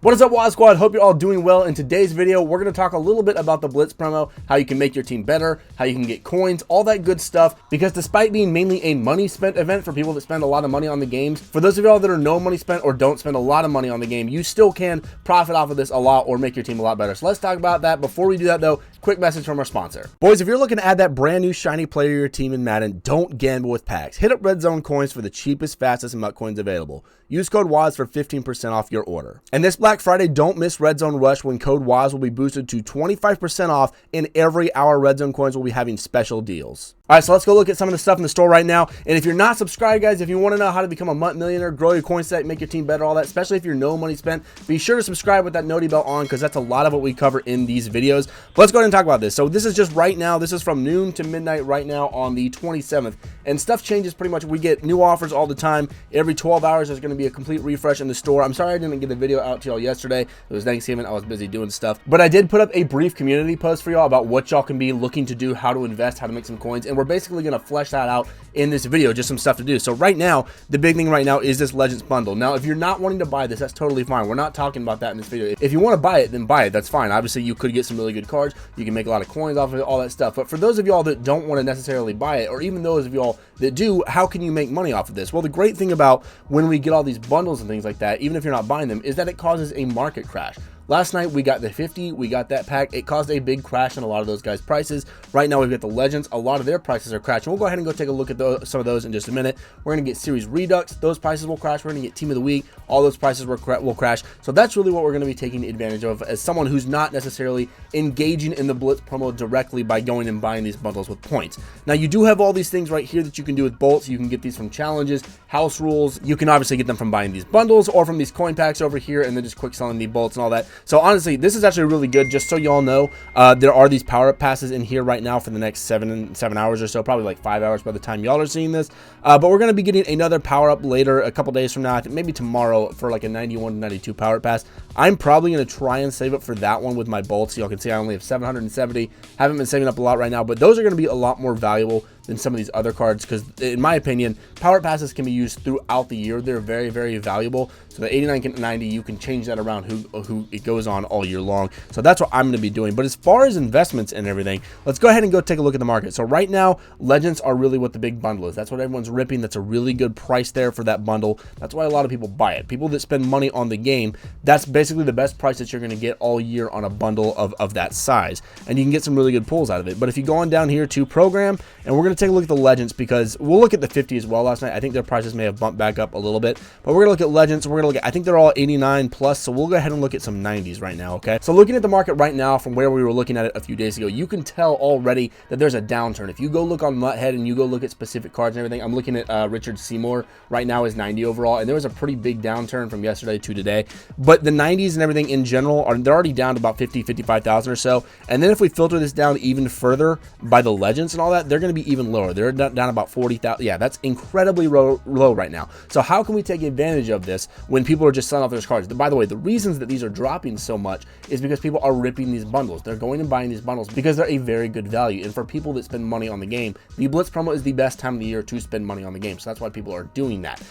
What is up, Wild Squad? Hope you're all doing well. In today's video, we're going to talk a little bit about the Blitz promo, how you can make your team better, how you can get coins, all that good stuff. Because despite being mainly a money spent event for people that spend a lot of money on the games, for those of y'all that are no money spent or don't spend a lot of money on the game, you still can profit off of this a lot or make your team a lot better. So let's talk about that. Before we do that though, quick message from our sponsor. Boys, if you're looking to add that brand new shiny player to your team in Madden, don't gamble with packs. Hit up Red Zone Coins for the cheapest, fastest, and MUT coins available. Use code WAZ for 15% off your order. And this Black Friday, don't miss Red Zone Rush when code WAZ will be boosted to 25% off, and every hour Red Zone Coins will be having special deals. All right, so let's go look at some of the stuff in the store right now. And if you're not subscribed, guys, if you want to know how to become a MUT millionaire, grow your coin set, make your team better, all that, especially if you're no money spent, be sure to subscribe with that noti bell on, because that's a lot of what we cover in these videos. But let's go ahead and talk about this. So this is just right now. This is from noon to midnight right now on the 27th. And stuff changes pretty much. We get new offers all the time. Every 12 hours, there's going to be a complete refresh in the store. I'm sorry I didn't get the video out to y'all yesterday. It was Thanksgiving. I was busy doing stuff. But I did put up a brief community post for y'all about what y'all can be looking to do, how to invest, how to make some coins. And we're basically going to flesh that out in this video, just some stuff to do. So right now, the big thing right now is this Legends bundle. Now, if you're not wanting to buy this, that's totally fine. We're not talking about that in this video. If you want to buy it, then buy it. That's fine. Obviously, you could get some really good cards. You can make a lot of coins off of it, all that stuff. But for those of y'all that don't want to necessarily buy it, or even those of y'all that do, how can you make money off of this? Well, the great thing about when we get all these bundles and things like that, even if you're not buying them, is that it causes a market crash. Last night, we got the 50, we got that pack. It caused a big crash in a lot of those guys' prices. Right now, we've got the Legends. A lot of their prices are crashing. We'll go ahead and go take a look at some of those in just a minute. We're going to get Series Redux. Those prices will crash. We're going to get Team of the Week. All those prices will crash. So that's really what we're going to be taking advantage of as someone who's not necessarily engaging in the Blitz promo directly by going and buying these bundles with points. Now, you do have all these things right here that you can do with bolts. You can get these from challenges, house rules. You can obviously get them from buying these bundles or from these coin packs over here and then just quick selling the bolts and all that. So honestly, this is actually really good. Just so y'all know, there are these power-up passes in here right now for the next 7 hours or so, probably like 5 hours by the time y'all are seeing this. But we're going to be getting another power-up later, a couple days from now. I think maybe tomorrow for like a 91 to 92 power-up pass. I'm probably going to try and save up for that one with my bolts. Y'all can see I only have 770. Haven't been saving up a lot right now, but those are going to be a lot more valuable than some of these other cards, because in my opinion, power passes can be used throughout the year. They're very, very valuable. So the 89 to 90, you can change that around who it goes on all year long. So that's what I'm going to be doing. But as far as investments and everything, let's go ahead and go take a look at the market. So right now, Legends are really what the big bundle is. That's what everyone's ripping. That's a really good price there for that bundle. That's why a lot of people buy it. People that spend money on the game, that's basically the best price that you're going to get all year on a bundle of that size. And you can get some really good pulls out of it. But if you go on down here to program, and we're going to take a look at the Legends, because we'll look at the 50 as well last night. I think their prices may have bumped back up a little bit, but we're going to look at Legends. We're going to look at, I think they're all 89 plus, so we'll go ahead and look at some 90s right now, okay? So looking at the market right now from where we were looking at it a few days ago, you can tell already that there's a downturn. If you go look on MUThead and you go look at specific cards and everything, I'm looking at Richard Seymour right now is 90 overall, and there was a pretty big downturn from yesterday to today. But the 90s and everything in general, they're already down to about 50, 55,000 or so. And then if we filter this down even further by the Legends and all that, they're going to be even lower. They're down about 40,000. Yeah, that's incredibly low right now. So how can we take advantage of this when people are just selling off those cards? By the way, the reasons that these are dropping so much is because people are ripping these bundles. They're going and buying these bundles because they're a very good value. And for people that spend money on the game, the Blitz promo is the best time of the year to spend money on the game. So that's why people are doing that.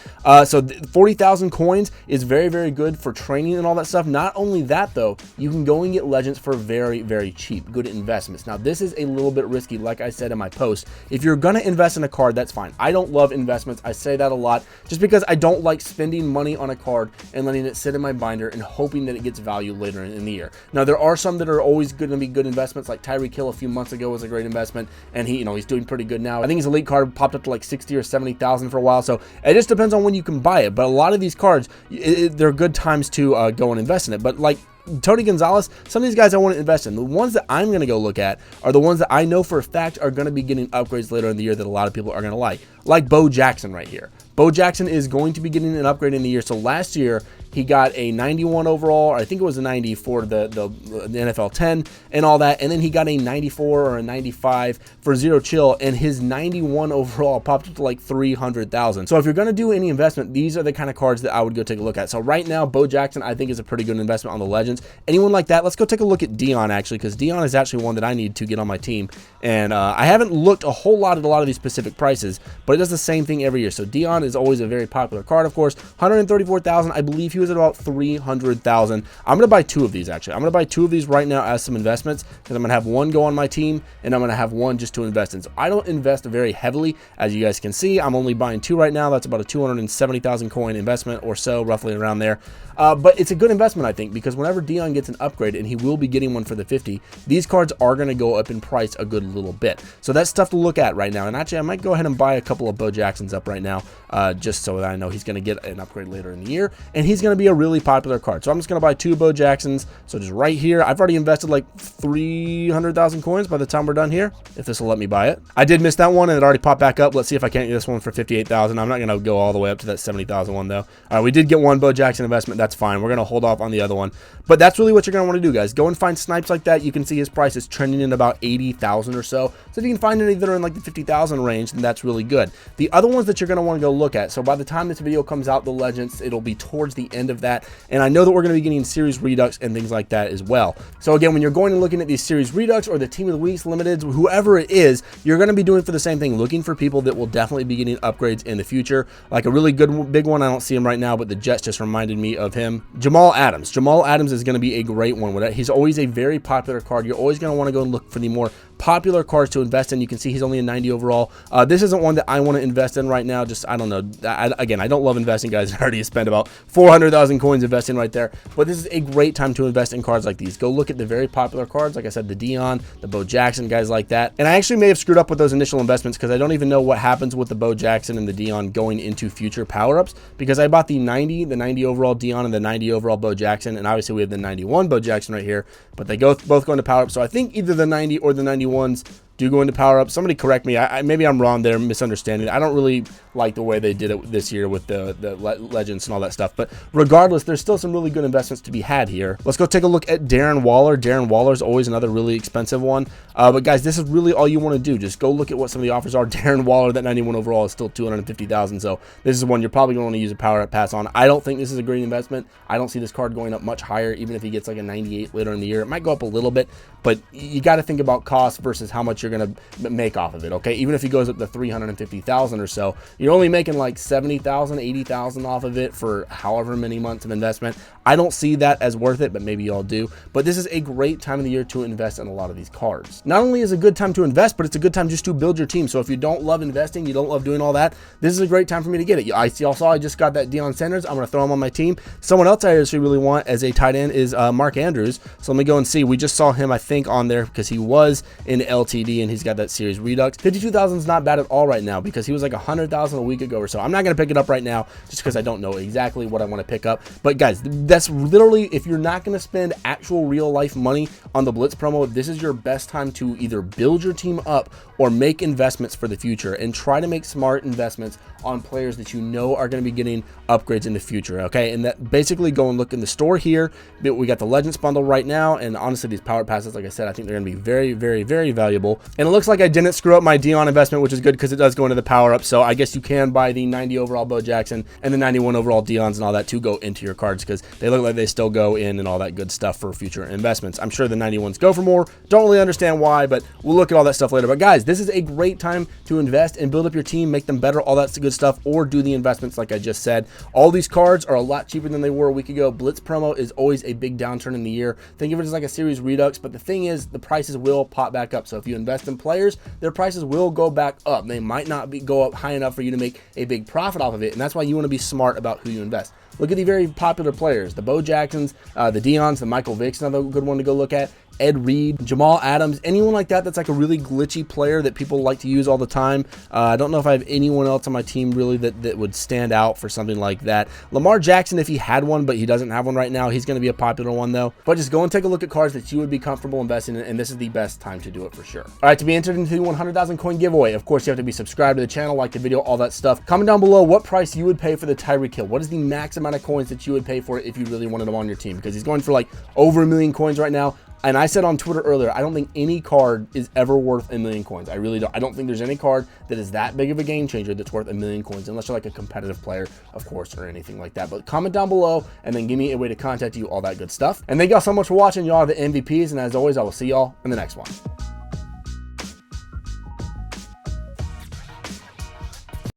So 40,000 coins is very, very good for training and all that stuff. Not only that, though, you can go and get Legends for very, very cheap. Good investments. Now, this is a little bit risky, like I said in my post. If you're going to invest in a card, that's fine. I don't love investments. I say that a lot just because I don't like spending money on a card and letting it sit in my binder and hoping that it gets value later in the year. Now, there are some that are always going to be good investments, like Tyreek Hill a few months ago was a great investment, and he's doing pretty good now. I think his elite card popped up to like 60 or 70,000 for a while, so it just depends on when you can buy it. But a lot of these cards, they're good times to go and invest in it. But like Tony Gonzalez, some of these guys I want to invest in. The ones that I'm going to go look at are the ones that I know for a fact are going to be getting upgrades later in the year that a lot of people are going to like Bo Jackson right here. Bo Jackson is going to be getting an upgrade in the year. So last year, he got a 91 overall, or I think it was a 90 for the NFL 10 and all that. And then he got a 94 or a 95 for Zero Chill, and his 91 overall popped up to like 300,000. So if you're going to do any investment, these are the kind of cards that I would go take a look at. So right now, Bo Jackson, I think, is a pretty good investment on the Legends. Anyone like that, let's go take a look at Dion, actually, because Dion is actually one that I need to get on my team. And I haven't looked a whole lot at a lot of these specific prices, but it does the same thing every year. So Dion is always a very popular card, of course. 134,000, I believe he was at about 300,000. I'm going to buy 2 of these, actually. I'm going to buy 2 of these right now as some investments, because I'm going to have one go on my team, and I'm going to have one just to invest in. So I don't invest very heavily, as you guys can see. I'm only buying 2 right now. That's about a 270,000 coin investment or so, roughly around there. But it's a good investment, I think, because whenever Dion gets an upgrade, and he will be getting one for the 50, these cards are going to go up in price a good little bit. So that's stuff to look at right now. And actually, I might go ahead and buy a couple of Bo Jacksons up right now, just so that I know he's going to get an upgrade later in the year, and he's going to be a really popular card. So I'm just going to buy 2 Bo Jacksons. So just right here, I've already invested like 300,000 coins by the time we're done here, if this will let me buy it. I did miss that one, and it already popped back up. Let's see if I can't get this one for 58,000. I'm not going to go all the way up to that 70,000 one, though. All right, we did get one Bo Jackson investment. That's fine. We're going to hold off on the other one. But that's really what you're going to want to do, guys. Go and find snipes like that. You can see his price is trending in about 80,000 or so. So if you can find any that are in like the 50,000 range, then that's really good. The other ones that you're going to want to go look at, so by the time this video comes out, the Legends, it'll be towards the end of that. And I know that we're going to be getting Series Redux and things like that as well. So again, when you're going and looking at these Series Redux or the Team of the Weeks Limiteds, whoever it is, you're going to be doing for the same thing, looking for people that will definitely be getting upgrades in the future. Like a really good big one, I don't see him right now, but the Jets just reminded me of him. Jamal Adams. Jamal Adams is going to be a great one. He's always a very popular card. You're always going to want to go and look for the more popular cards to invest in. You can see he's only a 90 overall. This isn't one that I want to invest in right now. Just, I don't know. Again, I don't love investing, guys. I already spent about 400,000 coins investing right there. But this is a great time to invest in cards like these. Go look at the very popular cards. Like I said, the Dion, the Bo Jackson, guys like that. And I actually may have screwed up with those initial investments, because I don't even know what happens with the Bo Jackson and the Dion going into future power-ups, because I bought the 90 overall Dion and the 90 overall Bo Jackson. And obviously we have the 91 Bo Jackson right here, but they both go into power-ups. So I think either the 90 or the 91s do go into power up. Somebody correct me. Maybe I'm wrong there, misunderstanding. I don't really like the way they did it this year with the Legends and all that stuff. But regardless, there's still some really good investments to be had here. Let's go take a look at Darren Waller. Darren Waller is always another really expensive one. But guys, this is really all you want to do. Just go look at what some of the offers are. Darren Waller, that 91 overall is still 250,000. So this is one you're probably going to use a power up pass on. I don't think this is a great investment. I don't see this card going up much higher, even if he gets like a 98 later in the year. It might go up a little bit, but you got to think about cost versus how much you're going to make off of it. Okay, even if he goes up to 350,000 or so, you're only making like 70,000, 80,000 off of it for however many months of investment. I don't see that as worth it, but maybe y'all do. But this is a great time of the year to invest in a lot of these cards. Not only is it a good time to invest, but it's a good time just to build your team. So if you don't love investing, you don't love doing all that, this is a great time for me to get it. Y'all saw I just got that Deion Sanders. I'm going to throw him on my team. Someone else I actually really want as a tight end is Mark Andrews. So let me go and see. We just saw him, I think, on there because he was in LTD and he's got that Series Redux. 52,000 is not bad at all right now, because he was like 100,000 a week ago or so. I'm not going to pick it up right now just because I don't know exactly what I want to pick up. But guys, that's literally, if you're not going to spend actual real life money on the Blitz promo, this is your best time to either build your team up or make investments for the future, and try to make smart investments on players that you know are going to be getting upgrades in the future. Okay, and that basically go and look in the store here. We got the Legends bundle right now, and honestly, these power passes, like I said, I think they're going to be very, very, very valuable. And it looks like I didn't screw up my Dion investment, which is good because it does go into the power up. So I guess you can buy the 90 overall Bo Jackson and the 91 overall Dions and all that to go into your cards, because they look like they still go in and all that good stuff for future investments. I'm sure the 91s go for more. Don't really understand why, but we'll look at all that stuff later. But guys, this is a great time to invest and build up your team, make them better, all that's good stuff, or do the investments like I just said. All these cards are a lot cheaper than they were a week ago. Blitz promo is always a big downturn in the year. Think of it as like a Series Redux, but the thing is, the prices will pop back up. So if you invest in players, their prices will go back up. They might not go up high enough for you to make a big profit off of it, and that's why you want to be smart about who you invest. Look at the very popular players, the Bo Jacksons, the Dions, the Michael Vicks, another good one to go look at. Ed Reed, Jamal Adams, anyone like that that's like a really glitchy player that people like to use all the time. I don't know if I have anyone else on my team really that would stand out for something like that. Lamar Jackson, if he had one, but he doesn't have one right now, he's going to be a popular one though. But just go and take a look at cards that you would be comfortable investing in, and this is the best time to do it for sure. All right, to be entered into the 100,000 coin giveaway, of course, you have to be subscribed to the channel, like the video, all that stuff. Comment down below what price you would pay for the Tyreek Hill. What is the max amount of coins that you would pay for it if you really wanted him on your team? Because he's going for like over 1 million coins right now. And I said on Twitter earlier, I don't think any card is ever worth 1 million coins. I really don't. I don't think there's any card that is that big of a game changer that's worth 1 million coins, unless you're like a competitive player, of course, or anything like that. But comment down below and then give me a way to contact you, all that good stuff. And thank y'all so much for watching. Y'all are the MVPs. And as always, I will see y'all in the next one.